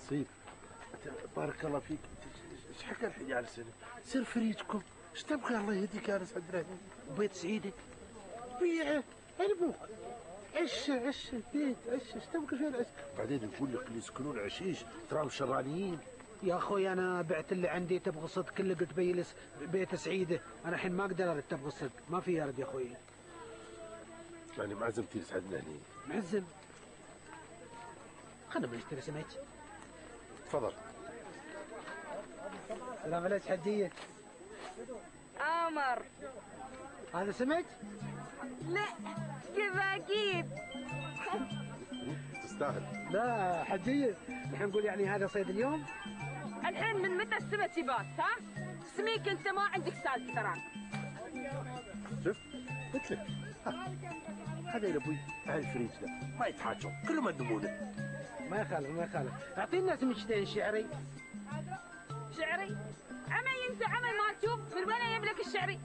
نصيب بارك الله فيك. ايش حكى الحين يا سنة؟ سر فريجكم ايش تبغى الله يهديك يا ناس عندنا بيت سعيدة بيعه ابوك عش البيت عش ايش تبغى فيه العش؟ بعدين يقول لك اللي يسكنون عشيش تراهم شرانيين. يا اخوي انا بعت اللي عندي تبغى صدق كله قلت بيلس بيت سعيدة. انا الحين ما اقدر ارد تبغى صدق ما في يرد يا اخوي. يعني معزم تجلس عندنا هني. معزم خلنا بنشتري سمك. تفضل. السلام عليك حجية. قمر. هذا سمك؟ لا كباكيب. تستاهل. لا حجية الحين نقول يعني هذا صيد اليوم؟ الحين من متى السمك يبات ها؟ سميك انت ما عندك سالفة ترى. شفت؟ قلت لك هذا يا ابوي اهل فريجنا ما يتحاجون كلهم يندمونه. ما يخالف اعطينا سمكتين شعري. شعري؟ عمي انت عمي ما تشوف من وين يملك الشعري؟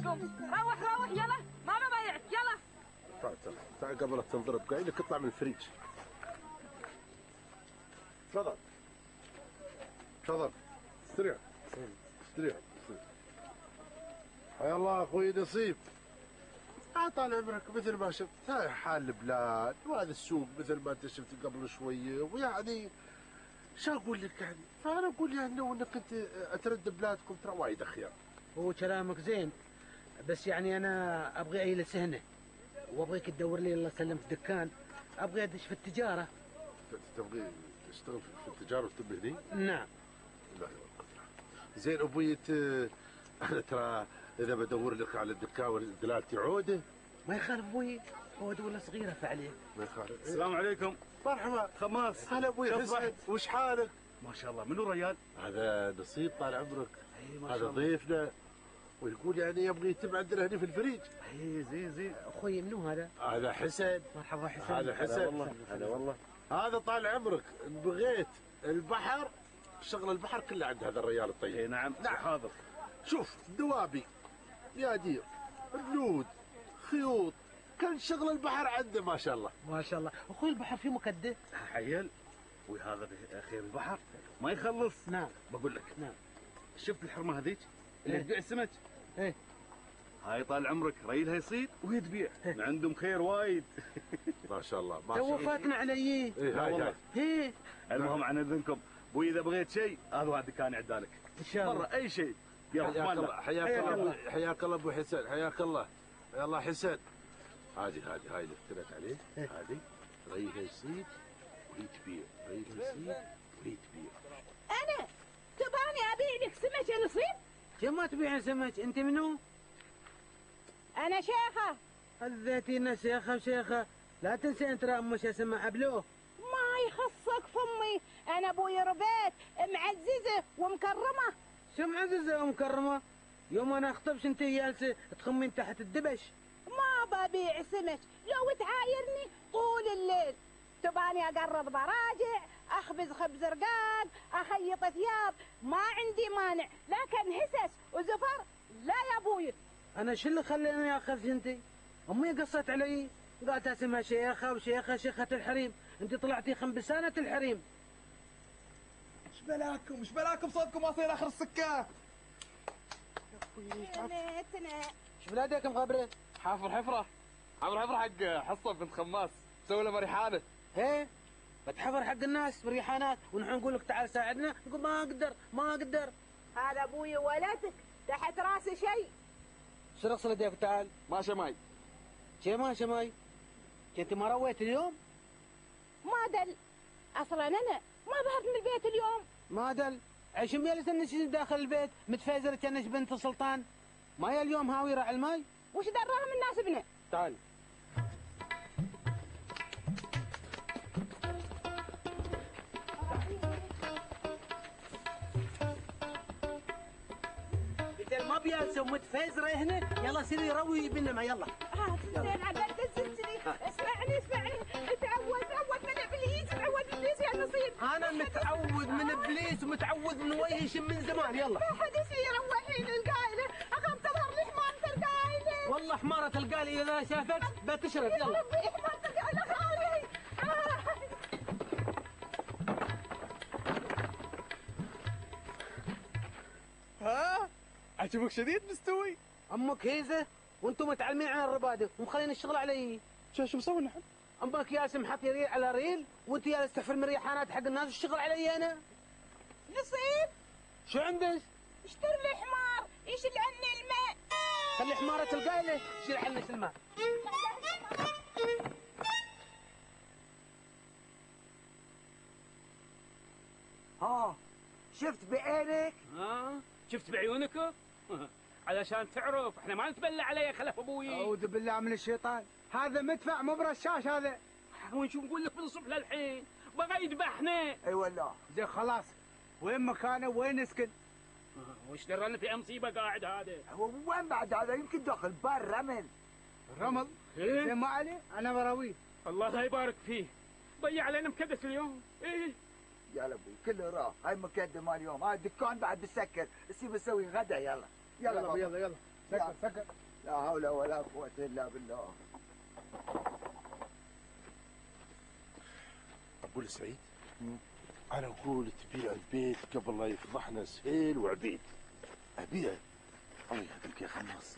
قوم روح يلا ما ببايعك يلا. تعال قبل لا تنضرب قايل لك اطلع من الفريج. تفضل استريح. حيا الله اخوي نصيب. طال عمرك مثل ما شفت هاي حال البلاد وهذا السوق مثل ما انت شفت قبل شويه ويعني شو اقول لك يعني فانا اقول يعني لو انك انت ترد بلادكم ترى وايد اخيار. هو كلامك زين بس يعني انا ابغى اجلس هنا وابغيك تدور لي الله يسلمك دكان. ابغى ادش في التجاره. تبغي تشتغل في التجاره وتبي هني؟ نعم. لا زين ابوي انا ترى اذا بدور لك على الدكان دلالتي عوده. ما يخالف ابوي عوده ولا صغيره فعليه. ما يخالف. السلام عليكم. مرحبا خماس. هلا ابوي حسن وش حالك؟ ما شاء الله منو ريال؟ هذا نصيب طال عمرك. هذا الله. ضيفنا ويقول يعني يبغى يتم عندنا هنا في الفريج. اي زين. اخوي منو هذا؟ هذا حسن. مرحبا حسن. هذا حسن. هلا والله. هذا طال عمرك ان بغيت البحر شغل البحر كله عند هذا الرجال الطيب. اي نعم حاضر. شوف دوابي يادير رنود خيوط كان شغل البحر عنده ما شاء الله. ما شاء الله. اخوي البحر فيه مكدة. حيل وهذا خير البحر ما يخلص. نعم. بقول لك نعم. شفت الحرمه هذيك اللي إيه؟ تبيع السمك؟ ايه هاي طال عمرك ريلها يصيد وهي تبيع. عندهم خير وايد. ما شاء الله ما شاء الله. تو فاتنا علي. ايه هاي والله. ايه المهم عن اذنكم ابوي اذا بغيت شيء هذا الدكان عدالك ان شاء الله. برا اي شيء. يلا حياك الله حياك الله ابو حسن حياك الله. يلا حسن هذه اللي افترت عليه هذه ريلها يصيد وهي تبيع ريلها يصيد وهي تبيع. انا تباني ابيع لك سمك يا نصيب؟ كم ما تبيعين سمك؟ انت منو؟ انا شيخه. هذيتينا شيخه لا تنسي انت ام مش اسمها ابلوه. ما يخصك فمي انا ابوي ربيت معززه ومكرمه. شو معززه ومكرمه؟ يوم انا اخطبش انت جالسه تخمين تحت الدبش. ما ببيع سمك لو تعايرني طول الليل. تباني اقرض براجع اخبز خبز رقاق اخيط ثياب ما عندي مانع لكن هسس وزفر لا يا ابوي. انا شو اللي خلاني اخذ انت؟ امي قصت علي قالت اسمها شيخه وشيخه شيخه الحريم. انت طلعتي خنبسانه الحريم. ايش بلاكم صوتكم واصل اخر السكه. نيتنا شو بلادكم خبره؟ حفر حق حصه بنت خماس سوي له مريحانه. ايه بتحفر حق الناس بريحانات ونحن نقول لك تعال ساعدنا تقول ما اقدر. هذا ابوي ولدك تحت راسي شيء. شو رقص لديك تعال؟ ما شماي. شي ما شماي؟ انت ما رويت اليوم؟ ما دل اصلا انا ما ظهرت من البيت اليوم. ما دل عيش ميالس انك داخل البيت متفازر كانك بنت سلطان. ما يا اليوم هاوي راعي الماي. وش دراهم الناس ابنه؟ تعال. قلت ما بيالسه ومتفازره هنا يلا سيري روي بينما يلا. زين عبالك تزلزلي. اسمعني تعود من ابليس يا نصيب. انا متعود من ابليس ومتعود من ويش من زمان يلا. ما حد يصير روحين القايله اخاف تظهر لي حمارة القايله. والله حمارة القايله اذا شافت بتشرب يلا. ربي حمارة القايله خالي. عجبك شديد مستوي. امك هيزه وانتم متعلمين عن الرباده ومخلين الشغل علي. شو مسوي نحن؟ امك ياسم حط ريل على ريل وانت جالس تحفر مريحانات حق الناس والشغل علي انا. نصيب شو عندك؟ اشتر لي حمار يشيل عني الماء. خلي حمارة القايله شيل عنك الماء. ها شفت بعينك؟ شفت بعيونك؟ علشان تعرف احنا ما نتبلى عليه خلف ابوي. اعوذ بالله من الشيطان، هذا مدفع مو برشاش هذا. وين شو نقول لك من الصبح للحين بغى يذبحنا. اي والله. زين خلاص، وين مكانه وين يسكن؟ وش درنا في مصيبه قاعد هذا؟ هو وين بعد هذا؟ يمكن داخل بار رمل. الرمل؟ إيه؟ زين ما عليه انا براويه. الله لا يبارك فيه، ضيع علينا مكدس اليوم. ايه يلا ابوي كله راح، هاي مقدمه اليوم، هاي الدكان بعد بسكر، نسيب نسوي غدا. يلا يلا بابا. يلا يلا. سكر. لا حول ولا قوة الا بالله. ابو سعيد، انا اقول تبيع البيت قبل لا يفضحنا سهيل وعبيد. أبيع؟ الله يهديك يا خماس،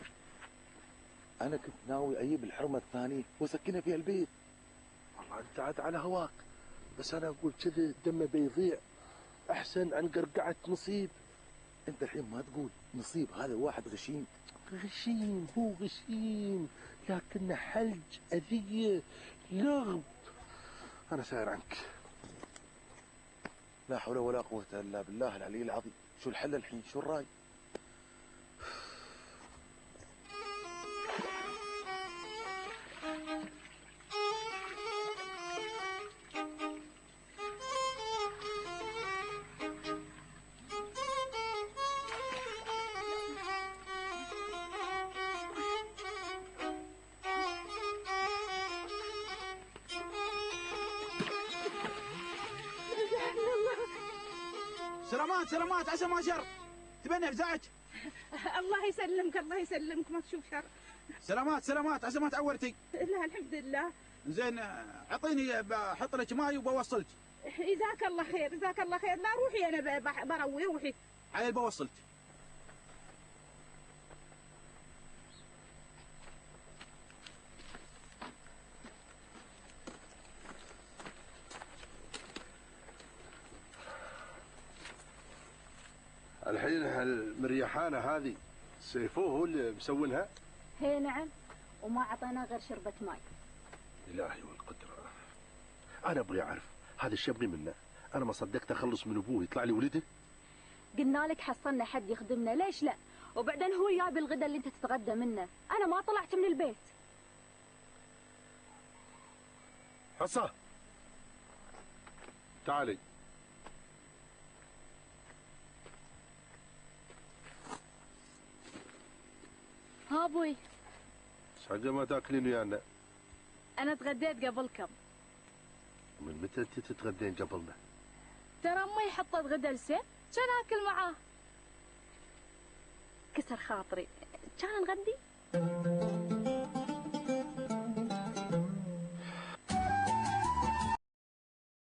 أنا كنت ناوي أجيب الحرمة الثانية وأسكنها في البيت. والله انت عاد على هواك، بس انا اقول كذا دمه بيضيع احسن عن قرقعه نصيب. أنت الحين ما تقول نصيب هذا واحد غشيم. غشيم هو غشيم، لكنه حلج اذيه لغب. انا ساير عنك. لا حول ولا قوة إلا بالله العلي العظيم. شو الحل الحين؟ شو الراي؟ سلامات عسى ما شر. تبني افزعك. الله يسلمك الله يسلمك ما تشوف شر. سلامات عسى ما تعورتي. لا الحمد لله. زين اعطيني بحط لك ماي وبوصلك. جزاك الله خير جزاك الله خير. لا روحي انا بروي روحي. عيل بوصلك. الحين هالمريحانه هذه سيفوه هو اللي مسوينها؟ هي نعم، وما اعطينا غير شربة ماي. الهي والقدره. انا ابغي اعرف هذا الشيء ابغي منه. انا ما صدقت اخلص من ابوه يطلع لي ولده. قلنا لك حصلنا حد يخدمنا، ليش لا؟ وبعدين هو جايب الغداء اللي انت تتغدى منه، انا ما طلعت من البيت. حصه تعالي. ها ابوي، حاجه ما تاكلين ويانا؟ انا تغديت قبلكم. من متى انت تتغدين قبلنا؟ ترى امي حطت غدا لسيف كان اكل معاه. كسر خاطري، كان نغدي